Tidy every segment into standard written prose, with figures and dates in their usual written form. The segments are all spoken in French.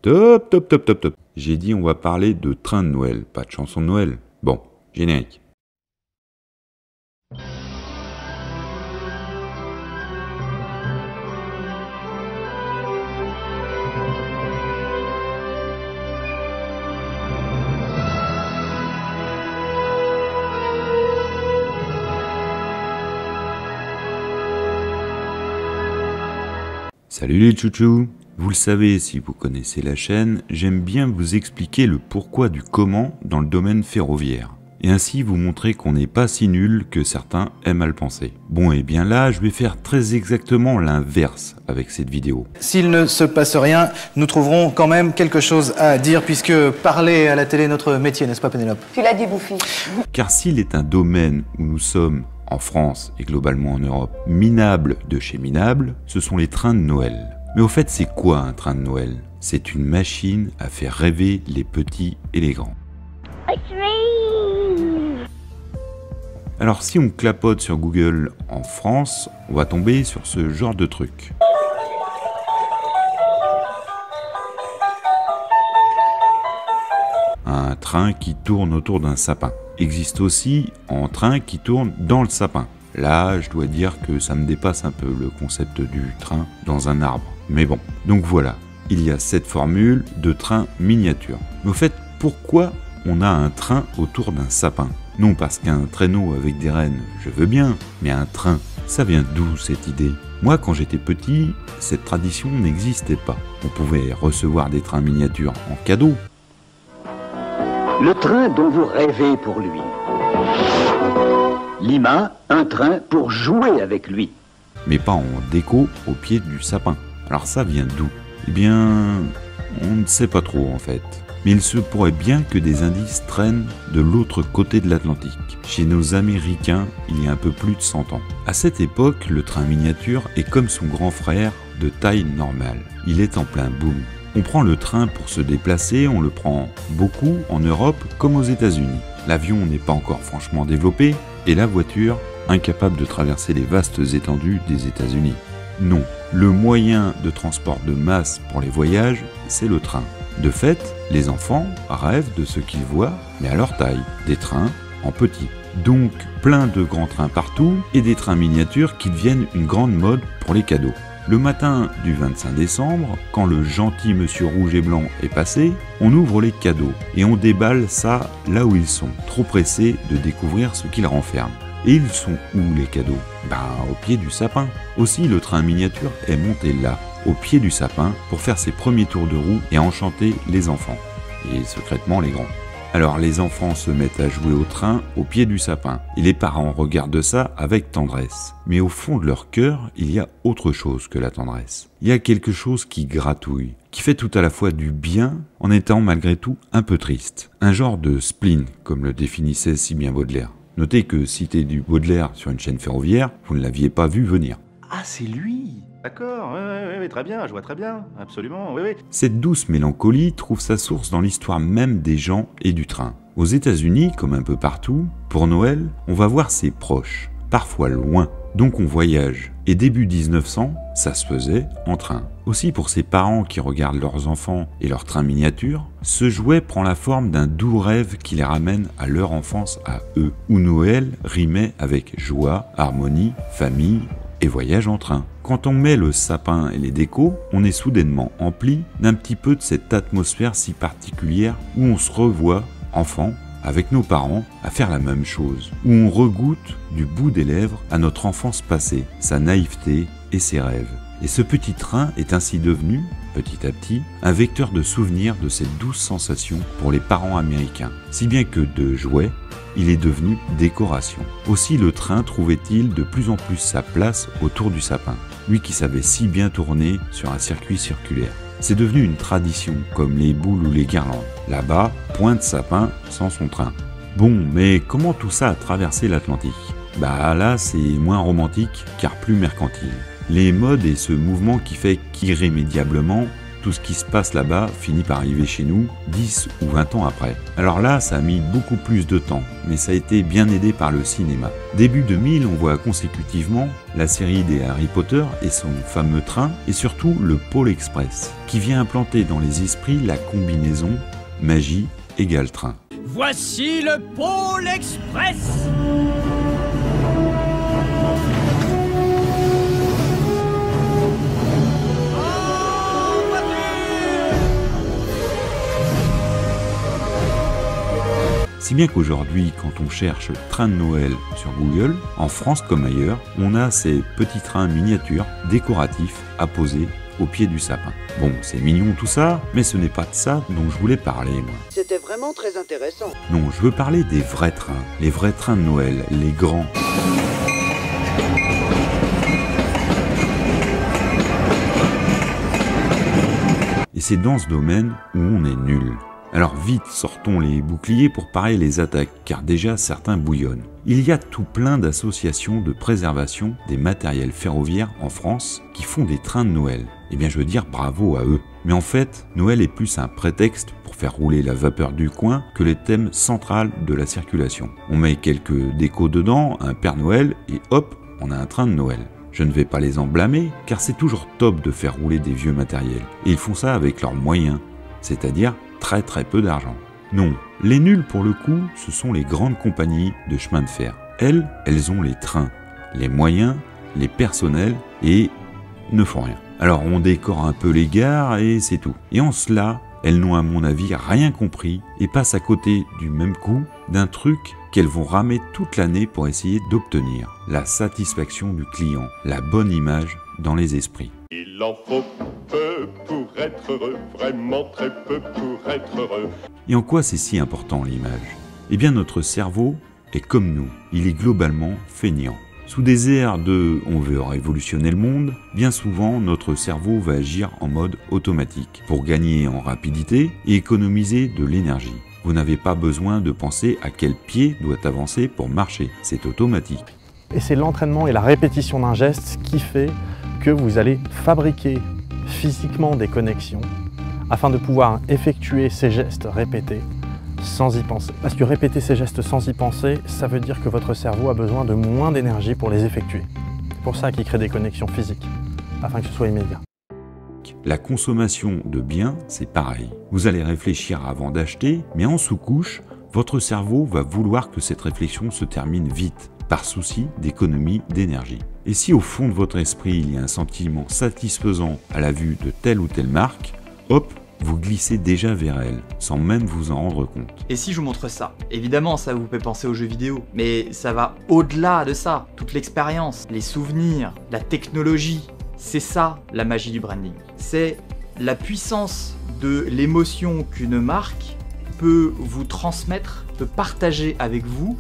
Top, top, top, top, top. J'ai dit on va parler de train de Noël, pas de chanson de Noël. Bon, générique. Salut les chouchous. Vous le savez si vous connaissez la chaîne, j'aime bien vous expliquer le pourquoi du comment dans le domaine ferroviaire. Et ainsi vous montrer qu'on n'est pas si nul que certains aiment à le penser. Bon et bien là, je vais faire très exactement l'inverse avec cette vidéo. S'il ne se passe rien, nous trouverons quand même quelque chose à dire puisque parler à la télé est notre métier, n'est-ce pas Pénélope? Tu l'as dit, Bouffi. Car s'il est un domaine où nous sommes, en France et globalement en Europe, minables de chez minables, ce sont les trains de Noël. Mais au fait, c'est quoi un train de Noël? C'est une machine à faire rêver les petits et les grands. Alors si on clapote sur Google en France, on va tomber sur ce genre de truc. Un train qui tourne autour d'un sapin. Existe aussi un train qui tourne dans le sapin. Là, je dois dire que ça me dépasse un peu le concept du train dans un arbre. Mais bon, donc voilà, il y a cette formule de train miniature. Mais au fait, pourquoi on a un train autour d'un sapin? Non parce qu'un traîneau avec des rennes, je veux bien, mais un train, ça vient d'où cette idée? Moi, quand j'étais petit, cette tradition n'existait pas. On pouvait recevoir des trains miniatures en cadeau. Le train dont vous rêvez pour lui. Lima, un train pour jouer avec lui. Mais pas en déco au pied du sapin. Alors ça vient d'où? Eh bien, on ne sait pas trop en fait. Mais il se pourrait bien que des indices traînent de l'autre côté de l'Atlantique, chez nos Américains il y a un peu plus de 100 ans. À cette époque, le train miniature est comme son grand frère de taille normale. Il est en plein boom. On prend le train pour se déplacer, on le prend beaucoup en Europe comme aux États-Unis. L'avion n'est pas encore franchement développé et la voiture incapable de traverser les vastes étendues des États-Unis. Non, le moyen de transport de masse pour les voyages, c'est le train. De fait, les enfants rêvent de ce qu'ils voient, mais à leur taille, des trains en petit. Donc plein de grands trains partout et des trains miniatures qui deviennent une grande mode pour les cadeaux. Le matin du 25 décembre, quand le gentil monsieur rouge et blanc est passé, on ouvre les cadeaux et on déballe ça là où ils sont, trop pressés de découvrir ce qu'ils renferment. Et ils sont où les cadeaux? Au pied du sapin. Aussi le train miniature est monté là, au pied du sapin, pour faire ses premiers tours de roue et enchanter les enfants, et secrètement les grands. Alors les enfants se mettent à jouer au train au pied du sapin, et les parents regardent ça avec tendresse. Mais au fond de leur cœur, il y a autre chose que la tendresse. Il y a quelque chose qui gratouille, qui fait tout à la fois du bien, en étant malgré tout un peu triste. Un genre de spleen, comme le définissait si bien Baudelaire. Notez que citer du Baudelaire sur une chaîne ferroviaire, vous ne l'aviez pas vu venir. Ah, c'est lui! D'accord, oui, très bien, je vois très bien, absolument, oui. Cette douce mélancolie trouve sa source dans l'histoire même des gens et du train. Aux États-Unis, comme un peu partout, pour Noël, on va voir ses proches, parfois loin, donc on voyage. Et début 1900, ça se faisait en train. Aussi pour ces parents qui regardent leurs enfants et leurs trains miniatures, ce jouet prend la forme d'un doux rêve qui les ramène à leur enfance à eux, où Noël rimait avec joie, harmonie, famille et voyage en train. Quand on met le sapin et les décos, on est soudainement empli d'un petit peu de cette atmosphère si particulière où on se revoit, enfant, avec nos parents, à faire la même chose, où on regoute du bout des lèvres à notre enfance passée, sa naïveté et ses rêves. Et ce petit train est ainsi devenu, petit à petit, un vecteur de souvenirs de cette douce sensation pour les parents américains, si bien que de jouet, il est devenu décoration. Aussi le train trouvait-il de plus en plus sa place autour du sapin, lui qui savait si bien tourner sur un circuit circulaire. C'est devenu une tradition, comme les boules ou les guirlandes. Là-bas, point de sapin sans son train. Bon, mais comment tout ça a traversé l'Atlantique? Là, c'est moins romantique, car plus mercantile. Les modes et ce mouvement qui fait qu'irrémédiablement, tout ce qui se passe là-bas finit par arriver chez nous 10 ou 20 ans après. Alors là, ça a mis beaucoup plus de temps, mais ça a été bien aidé par le cinéma. Début 2000, on voit consécutivement la série des Harry Potter et son fameux train, et surtout le Pôle Express, qui vient implanter dans les esprits la combinaison magie égale train. Voici le Pôle Express! Si bien qu'aujourd'hui, quand on cherche train de Noël sur Google, en France comme ailleurs, on a ces petits trains miniatures décoratifs à poser au pied du sapin. Bon, c'est mignon tout ça, mais ce n'est pas de ça dont je voulais parler, moi. C'était vraiment très intéressant. Non, je veux parler des vrais trains, les vrais trains de Noël, les grands. Et c'est dans ce domaine où on est nul. Alors vite, sortons les boucliers pour parer les attaques, car déjà certains bouillonnent. Il y a tout plein d'associations de préservation des matériels ferroviaires en France qui font des trains de Noël. Eh bien je veux dire bravo à eux. Mais en fait, Noël est plus un prétexte pour faire rouler la vapeur du coin que le thème central de la circulation. On met quelques décos dedans, un Père Noël, et hop, on a un train de Noël. Je ne vais pas les en blâmer, car c'est toujours top de faire rouler des vieux matériels. Et ils font ça avec leurs moyens, c'est-à-dire très peu d'argent. Non, les nuls pour le coup, ce sont les grandes compagnies de chemin de fer. Elles ont les trains, les moyens, les personnels et ne font rien. Alors on décore un peu les gares et c'est tout. Et en cela, elles n'ont à mon avis rien compris et passent à côté du même coup d'un truc qu'elles vont ramer toute l'année pour essayer d'obtenir. La satisfaction du client, la bonne image dans les esprits. Il en faut peu pour être heureux, vraiment très peu pour être heureux. Et en quoi c'est si important l'image? Eh bien notre cerveau est comme nous, il est globalement feignant. Sous des airs de « on veut révolutionner le monde », bien souvent notre cerveau va agir en mode automatique pour gagner en rapidité et économiser de l'énergie. Vous n'avez pas besoin de penser à quel pied doit avancer pour marcher, c'est automatique. Et c'est l'entraînement et la répétition d'un geste qui fait que vous allez fabriquer physiquement des connexions afin de pouvoir effectuer ces gestes répétés sans y penser. Parce que répéter ces gestes sans y penser, ça veut dire que votre cerveau a besoin de moins d'énergie pour les effectuer. C'est pour ça qu'il crée des connexions physiques, afin que ce soit immédiat. La consommation de biens, c'est pareil. Vous allez réfléchir avant d'acheter, mais en sous-couche, votre cerveau va vouloir que cette réflexion se termine vite, par souci d'économie d'énergie. Et si au fond de votre esprit, il y a un sentiment satisfaisant à la vue de telle ou telle marque, hop, vous glissez déjà vers elle, sans même vous en rendre compte. Et si je vous montre ça? Évidemment, ça vous fait penser aux jeux vidéo, mais ça va au-delà de ça. Toute l'expérience, les souvenirs, la technologie, c'est ça la magie du branding. C'est la puissance de l'émotion qu'une marque peut vous transmettre, peut partager avec vous,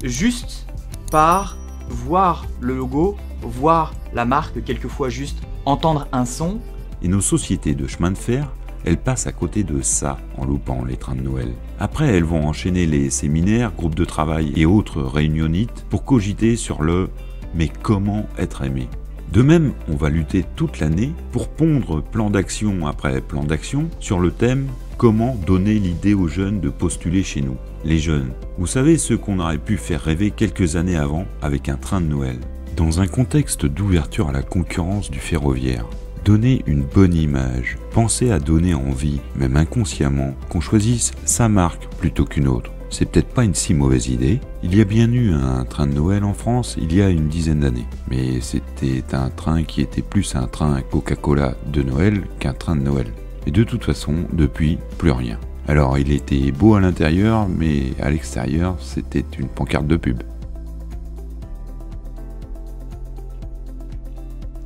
juste par voir le logo, voir la marque, quelquefois juste entendre un son. Et nos sociétés de chemin de fer, elles passent à côté de ça en loupant les trains de Noël. Après, elles vont enchaîner les séminaires, groupes de travail et autres réunionites pour cogiter sur le « mais comment être aimé ?» De même, on va lutter toute l'année pour pondre plan d'action après plan d'action sur le thème « Comment donner l'idée aux jeunes de postuler chez nous ?» Les jeunes, vous savez ceux qu'on aurait pu faire rêver quelques années avant avec un train de Noël. Dans un contexte d'ouverture à la concurrence du ferroviaire, donnez une bonne image, pensez à donner envie, même inconsciemment, qu'on choisisse sa marque plutôt qu'une autre. C'est peut-être pas une si mauvaise idée. Il y a bien eu un train de Noël en France il y a une dizaine d'années. Mais c'était un train qui était plus un train Coca-Cola de Noël qu'un train de Noël. Et de toute façon, depuis, plus rien. Alors il était beau à l'intérieur, mais à l'extérieur, c'était une pancarte de pub.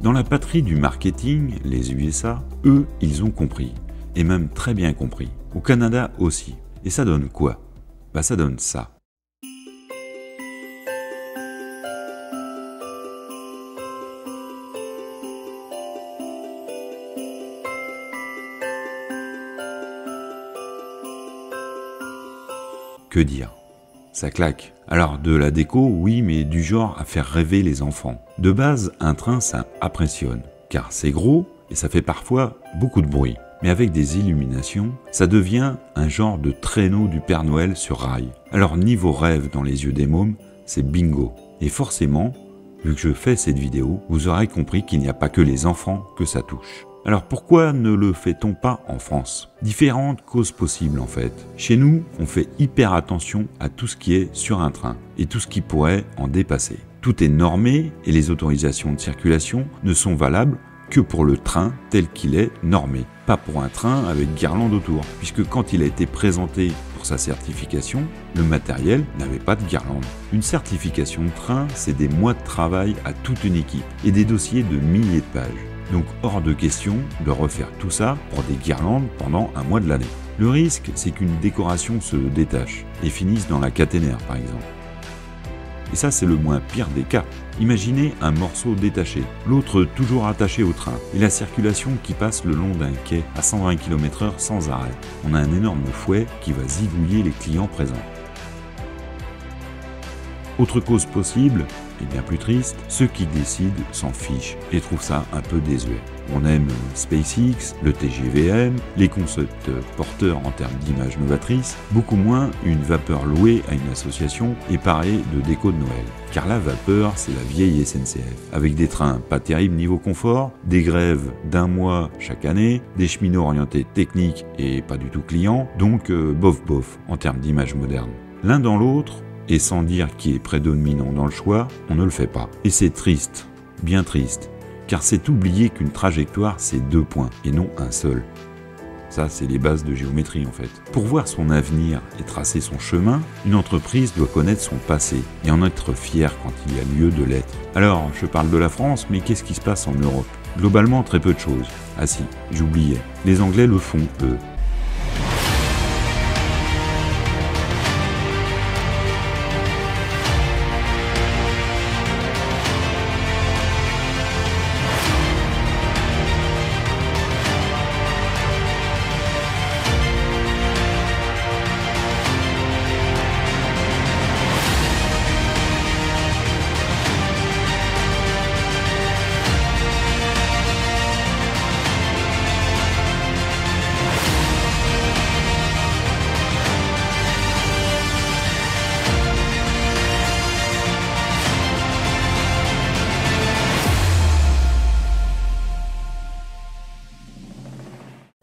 Dans la patrie du marketing, les USA, eux, ils ont compris. Et même très bien compris. Au Canada aussi. Et ça donne quoi? Bah ça donne ça. Que dire? Ça claque. Alors de la déco, oui, mais du genre à faire rêver les enfants. De base, un train, ça impressionne. Car c'est gros et ça fait parfois beaucoup de bruit. Mais avec des illuminations, ça devient un genre de traîneau du Père Noël sur rail. Alors niveau rêve dans les yeux des mômes, c'est bingo. Et forcément, vu que je fais cette vidéo, vous aurez compris qu'il n'y a pas que les enfants que ça touche. Alors pourquoi ne le fait-on pas en France? Différentes causes possibles en fait. Chez nous, on fait hyper attention à tout ce qui est sur un train et tout ce qui pourrait en dépasser. Tout est normé et les autorisations de circulation ne sont valables que pour le train tel qu'il est normé, pas pour un train avec guirlande autour, puisque quand il a été présenté pour sa certification, le matériel n'avait pas de guirlande. Une certification de train, c'est des mois de travail à toute une équipe et des dossiers de milliers de pages. Donc hors de question de refaire tout ça pour des guirlandes pendant un mois de l'année. Le risque, c'est qu'une décoration se détache et finisse dans la caténaire par exemple. Et ça, c'est le moins pire des cas. Imaginez un morceau détaché, l'autre toujours attaché au train, et la circulation qui passe le long d'un quai à 120 km/h sans arrêt. On a un énorme fouet qui va zigouiller les clients présents. Autre cause possible, et bien plus triste, ceux qui décident s'en fichent et trouvent ça un peu désuet. On aime SpaceX, le TGVM, les concepts porteurs en termes d'images novatrices, beaucoup moins une vapeur louée à une association et parée de déco de Noël. Car la vapeur, c'est la vieille SNCF, avec des trains pas terribles niveau confort, des grèves d'1 mois chaque année, des cheminots orientés techniques et pas du tout clients, donc bof en termes d'images modernes. L'un dans l'autre, et sans dire qui est prédominant dans le choix, on ne le fait pas. Et c'est triste, bien triste, car c'est oublier qu'une trajectoire c'est 2 points et non un seul. Ça, c'est les bases de géométrie en fait. Pour voir son avenir et tracer son chemin, une entreprise doit connaître son passé et en être fière quand il y a lieu de l'être. Alors, je parle de la France, mais qu'est-ce qui se passe en Europe? Globalement, très peu de choses. Ah si, j'oubliais. Les Anglais le font, eux.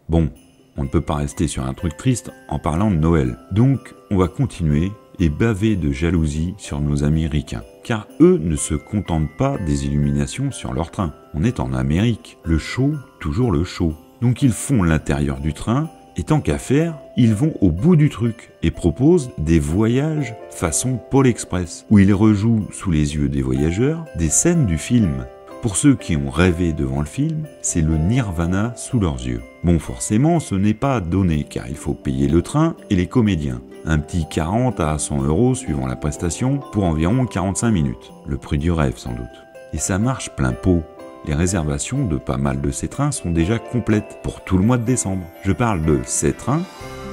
Bon, on ne peut pas rester sur un truc triste en parlant de Noël. Donc, on va continuer et baver de jalousie sur nos amis ricains. Car eux ne se contentent pas des illuminations sur leur train. On est en Amérique. Le show, toujours le show. Donc ils font l'intérieur du train, et tant qu'à faire, ils vont au bout du truc et proposent des voyages façon Pôle Express, où ils rejouent sous les yeux des voyageurs des scènes du film. Pour ceux qui ont rêvé devant le film, c'est le nirvana sous leurs yeux. Bon, forcément, ce n'est pas donné, car il faut payer le train et les comédiens. Un petit 40 à 100 € suivant la prestation, pour environ 45 minutes. Le prix du rêve, sans doute. Et ça marche plein pot. Les réservations de pas mal de ces trains sont déjà complètes pour tout le mois de décembre. Je parle de ces trains,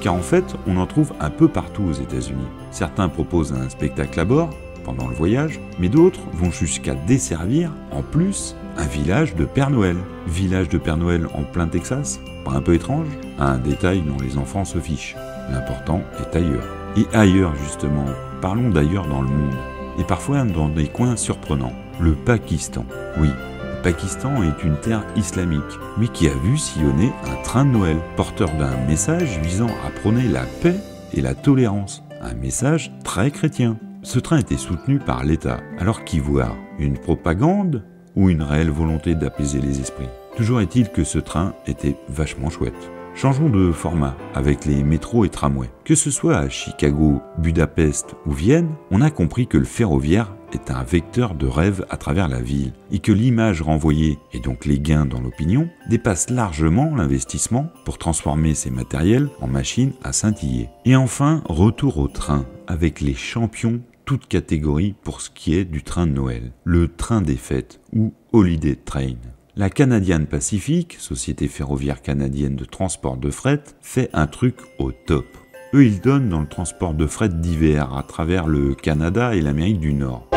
car en fait, on en trouve un peu partout aux États-Unis. Certains proposent un spectacle à bord, pendant le voyage, mais d'autres vont jusqu'à desservir, en plus, un village de Père Noël. Village de Père Noël en plein Texas? Pas un peu étrange? Un détail dont les enfants se fichent. L'important est ailleurs. Et ailleurs, justement, parlons d'ailleurs dans le monde. Et parfois dans des coins surprenants. Le Pakistan. Oui, le Pakistan est une terre islamique, mais qui a vu sillonner un train de Noël, porteur d'un message visant à prôner la paix et la tolérance. Un message très chrétien. Ce train était soutenu par l'État, alors qu'y voir? Une propagande ou une réelle volonté d'apaiser les esprits? Toujours est-il que ce train était vachement chouette. Changeons de format avec les métros et tramways. Que ce soit à Chicago, Budapest ou Vienne, on a compris que le ferroviaire est un vecteur de rêve à travers la ville et que l'image renvoyée, et donc les gains dans l'opinion, dépassent largement l'investissement pour transformer ces matériels en machines à scintiller. Et enfin, retour au train avec les champions toutes catégories pour ce qui est du train de Noël, le train des fêtes ou Holiday Train. La Canadian Pacific, société ferroviaire canadienne de transport de fret, fait un truc au top. Eux, ils donnent dans le transport de fret d'hiver à travers le Canada et l'Amérique du Nord.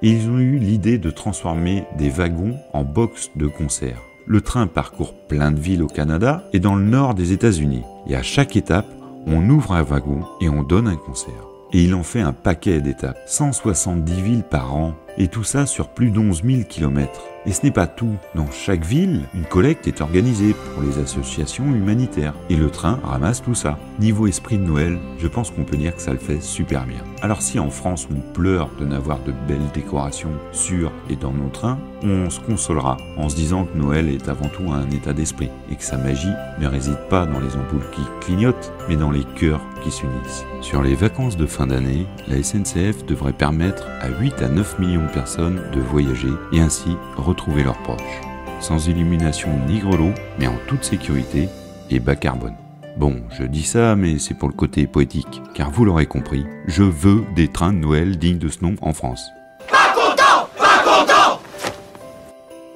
et ils ont eu l'idée de transformer des wagons en box de concert. Le train parcourt plein de villes au Canada et dans le nord des États-Unis. Et à chaque étape, on ouvre un wagon et on donne un concert. Et il en fait un paquet d'étapes, 170 villes par an, et tout ça sur plus d'11 000 km. Et ce n'est pas tout. Dans chaque ville, une collecte est organisée pour les associations humanitaires. Et le train ramasse tout ça. Niveau esprit de Noël, je pense qu'on peut dire que ça le fait super bien. Alors si en France on pleure de n'avoir de belles décorations sur et dans nos trains, on se consolera en se disant que Noël est avant tout un état d'esprit et que sa magie ne réside pas dans les ampoules qui clignotent, mais dans les cœurs qui s'unissent. Sur les vacances de fin d'année, la SNCF devrait permettre à 8 à 9 millions de personnes de voyager et ainsi retrouver leurs proches. Sans illumination ni grelots, mais en toute sécurité et bas carbone. Bon, je dis ça, mais c'est pour le côté poétique, car vous l'aurez compris, je veux des trains de Noël dignes de ce nom en France. Pas content! Pas content!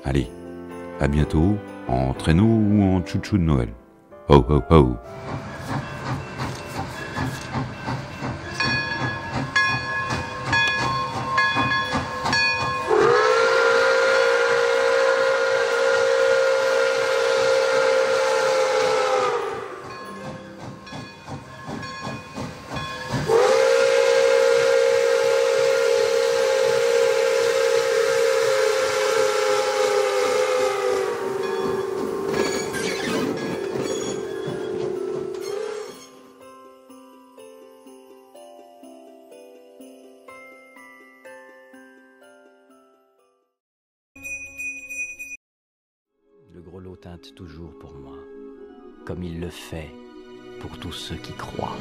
Allez, à bientôt, en traîneau ou en tchou-tchou de Noël. Ho ho ho! Le grelot teinte toujours pour moi, comme il le fait pour tous ceux qui croient.